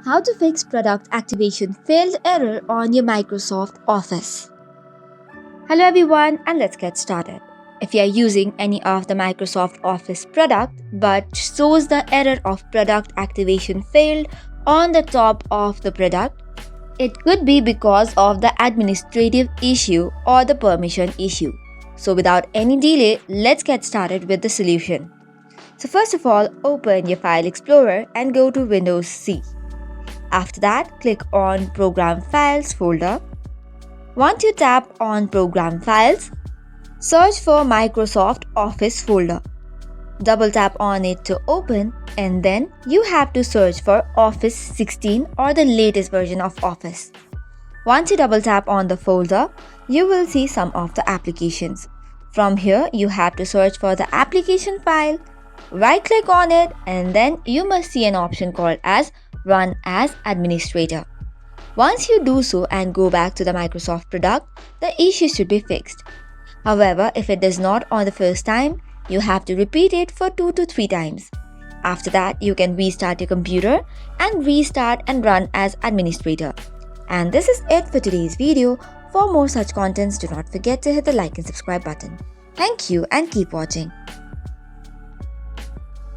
How to fix product activation failed error on your Microsoft Office. Hello everyone, and let's get started. If you are using any of the Microsoft Office product but shows the error of product activation failed on the top of the product, it could be because of the administrative issue or the permission issue. So without any delay, let's get started with the solution. So first of all, open your File Explorer and go to Windows C. After that, click on Program Files folder. Once you tap on Program Files, search for Microsoft Office folder. Double tap on it to open, and then you have to search for Office 16 or the latest version of Office. Once you double tap on the folder, you will see some of the applications. From here, you have to search for the application file, right click on it, and then you must see an option called as Run as Administrator. Once you do so and go back to the Microsoft product, the issue should be fixed. However, if it does not on the first time, you have to repeat it for 2 to 3 times. After that, you can restart your computer and restart and run as administrator. And this is it for today's video. For more such contents, do not forget to hit the like and subscribe button. Thank you and keep watching.